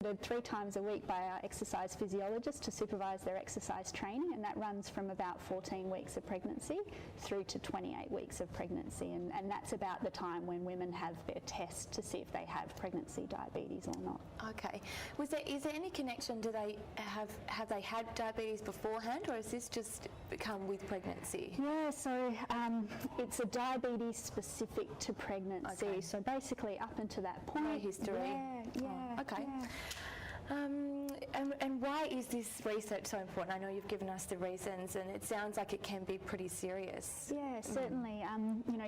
3 times a week by our exercise physiologist to supervise their exercise training, and that runs from about 14 weeks of pregnancy through to 28 weeks of pregnancy, and that's about the time when women have their test to see if they have pregnancy diabetes or not. Okay. Is there any connection? Do they have they had diabetes beforehand, or has this just come with pregnancy? Yeah, so it's a diabetes specific to pregnancy. Okay. So basically up until that point, no history. Yeah. Okay. Yeah. And why is this research so important? I know you've given us the reasons, and it sounds like it can be pretty serious. Yeah, certainly.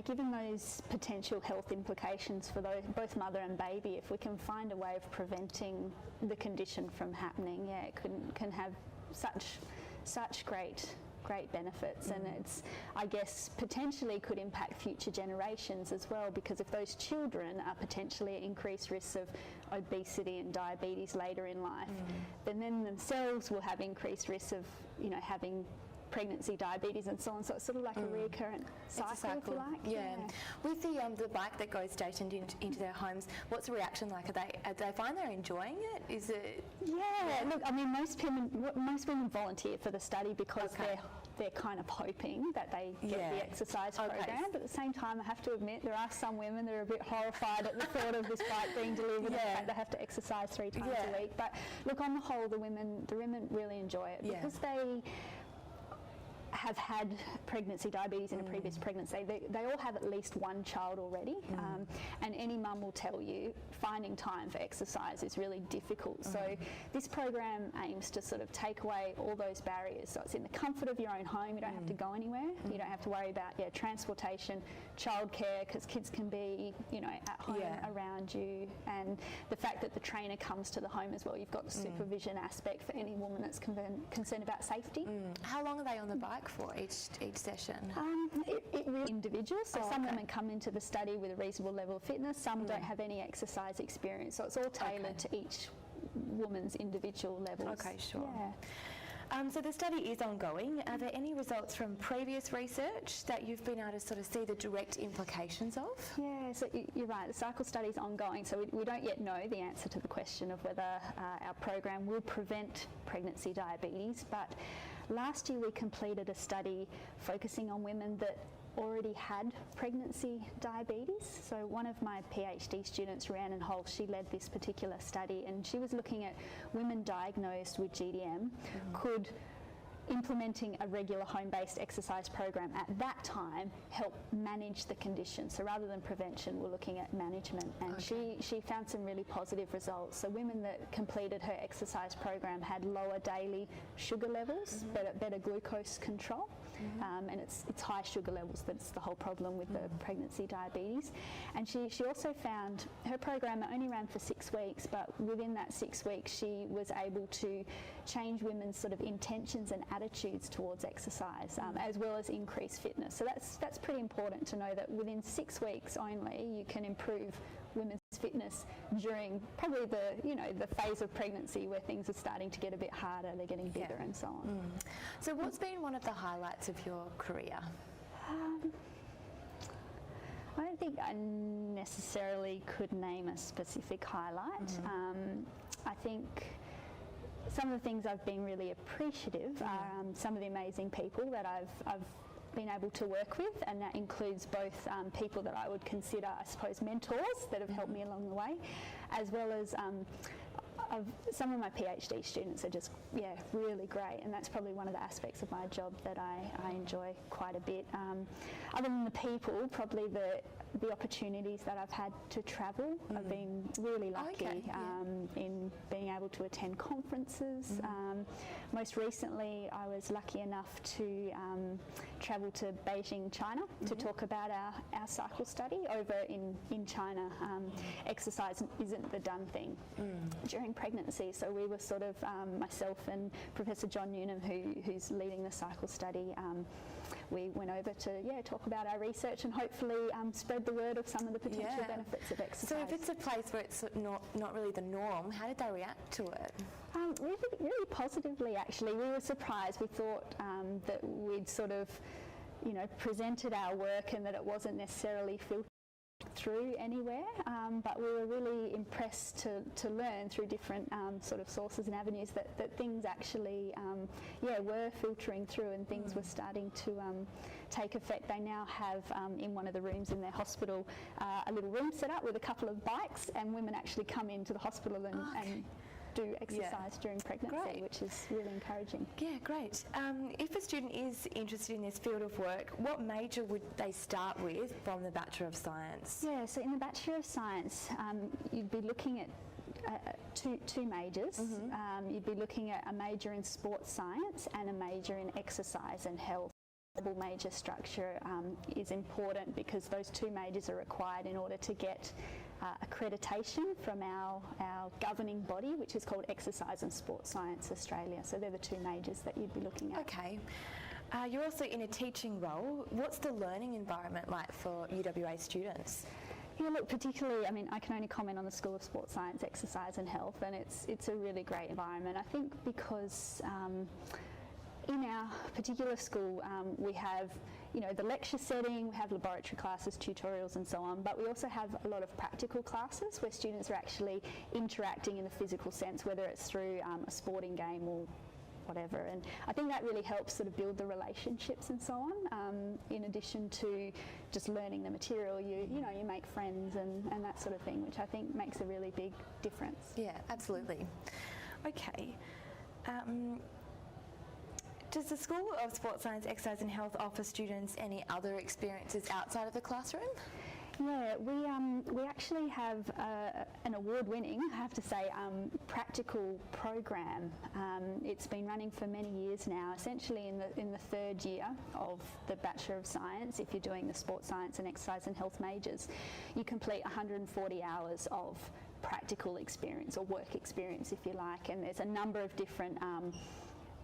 Given those potential health implications for both mother and baby, if we can find a way of preventing the condition from happening, it can have such great benefits, and it's, I guess, potentially could impact future generations as well, because if those children are potentially at increased risks of obesity and diabetes later in life, then themselves will have increased risks of, having pregnancy, diabetes and so on. So it's sort of like a recurrent cycle, if you like. Yeah. With the bike that goes stationed into their homes, what's the reaction like? Do they find they're enjoying it? Is it? Yeah. Look, I mean, most women volunteer for the study because they're kind of hoping that they get the exercise program. But at the same time, I have to admit, there are some women that are a bit horrified at the thought of this bike being delivered and the fact they have to exercise 3 times a week. But look, on the whole, the women really enjoy it because they have had pregnancy diabetes in a previous pregnancy. They all have at least one child already, and any mum will tell you finding time for exercise is really difficult. So this program aims to sort of take away all those barriers. So it's in the comfort of your own home. You don't have to go anywhere. You don't have to worry about transportation, childcare, because kids can be at home around you, and the fact that the trainer comes to the home as well. You've got the supervision aspect for any woman that's concerned about safety. How long are they on the bike for each session? It really individual. So some women come into the study with a reasonable level of fitness. Some don't have any exercise experience. So it's all tailored to each woman's individual levels. Okay, sure. Yeah. So the study is ongoing. Are there any results from previous research that you've been able to sort of see the direct implications of? Yeah, so you're right, the cycle study is ongoing, so we don't yet know the answer to the question of whether our program will prevent pregnancy diabetes, but last year we completed a study focusing on women that already had pregnancy diabetes. So one of my PhD students, Rhiannon Holst, she led this particular study, and she was looking at women diagnosed with GDM could implementing a regular home-based exercise program at that time help manage the condition. So rather than prevention, we're looking at management, and she found some really positive results. So women that completed her exercise program had lower daily sugar levels, better glucose control, and it's high sugar levels that's the whole problem with the pregnancy diabetes. And she also found her program only ran for 6 weeks, but within that 6 weeks she was able to change women's sort of intentions and attitudes towards exercise, as well as increase fitness. So that's pretty important to know, that within 6 weeks only you can improve women's fitness during probably the phase of pregnancy where things are starting to get a bit harder, they're getting bigger and so on. So what's been one of the highlights of your career? I don't think I necessarily could name a specific highlight. I think some of the things I've been really appreciative are some of the amazing people that I've been able to work with, and that includes both people that I would consider, I suppose, mentors that have helped me along the way, as well as some of my PhD students are just, really great, and that's probably one of the aspects of my job that I enjoy quite a bit. Other than the people, probably the opportunities that I've had to travel. I've been really lucky in being able to attend conferences. Most recently, I was lucky enough to travel to Beijing, China, to talk about our cycle study over in China. Exercise isn't the done thing during pregnancy, so we were sort of, myself and Professor John Newnham, who's leading the cycle study, we went over to talk about our research and hopefully spread the word of some of the potential benefits of exercise. So if it's a place where it's not really the norm, how did they react to it? Really positively, actually. We were surprised. We thought that we'd sort of presented our work and that it wasn't necessarily through anywhere, but we were really impressed to learn through different sort of sources and avenues that things actually were filtering through, and things were starting to take effect. They now have in one of the rooms in their hospital a little room set up with a couple of bikes, and women actually come into the hospital and do exercise during pregnancy, which is really encouraging. Yeah, great. If a student is interested in this field of work, what major would they start with from the Bachelor of Science? Yeah, so in the Bachelor of Science, you'd be looking at two majors. You'd be looking at a major in sports science and a major in exercise and health. Double major structure is important because those two majors are required in order to get accreditation from our governing body, which is called Exercise and Sports Science Australia. So they're the two majors that you'd be looking at. Okay. You're also in a teaching role. What's the learning environment like for UWA students? Yeah, look, particularly, I mean, I can only comment on the School of Sports Science, Exercise and Health, and it's a really great environment. I think because in our particular school, we have, the lecture setting, we have laboratory classes, tutorials and so on, but we also have a lot of practical classes where students are actually interacting in the physical sense, whether it's through a sporting game or whatever. And I think that really helps sort of build the relationships and so on. In addition to just learning the material, you make friends and that sort of thing, which I think makes a really big difference. Yeah, absolutely. Okay. Does the School of Sports Science, Exercise and Health offer students any other experiences outside of the classroom? Yeah, we actually have an award-winning, I have to say, practical program. It's been running for many years now. Essentially, in the third year of the Bachelor of Science, if you're doing the Sports Science and Exercise and Health majors, you complete 140 hours of practical experience or work experience, if you like. And there's a number of different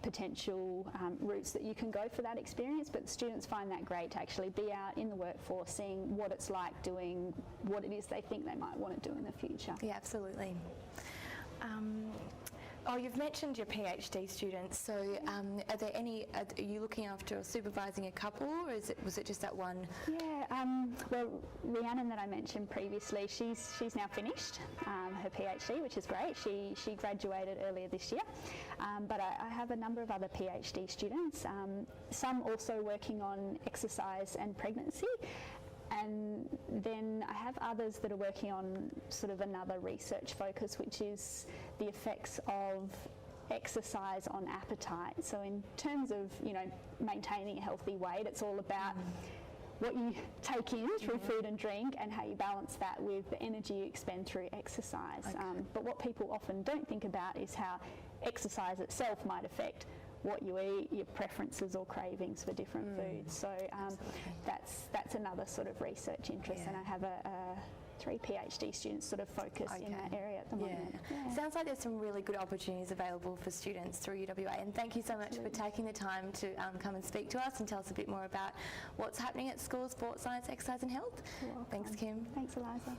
potential routes that you can go for that experience, but students find that great to actually be out in the workforce, seeing what it's like doing what it is they think they might want to do in the future. Yeah, absolutely. You've mentioned your PhD students, so are there any, are you looking after or supervising a couple, or was it just that one? Yeah, well, Rhiannon that I mentioned previously, she's now finished her PhD, which is great. She graduated earlier this year, but I have a number of other PhD students, some also working on exercise and pregnancy. And then I have others that are working on sort of another research focus, which is the effects of exercise on appetite. So in terms of, maintaining a healthy weight, it's all about what you take in through food and drink and how you balance that with the energy you expend through exercise. Okay. But what people often don't think about is how exercise itself might affect what you eat, your preferences or cravings for different foods. So that's another sort of research interest, and I have 3 PhD students sort of focus in that area at the moment. Yeah. Sounds like there's some really good opportunities available for students through UWA, and thank you so much for taking the time to come and speak to us and tell us a bit more about what's happening at School of Sports Science, Exercise and Health. You're welcome. Thanks, Kim. Thanks, Eliza.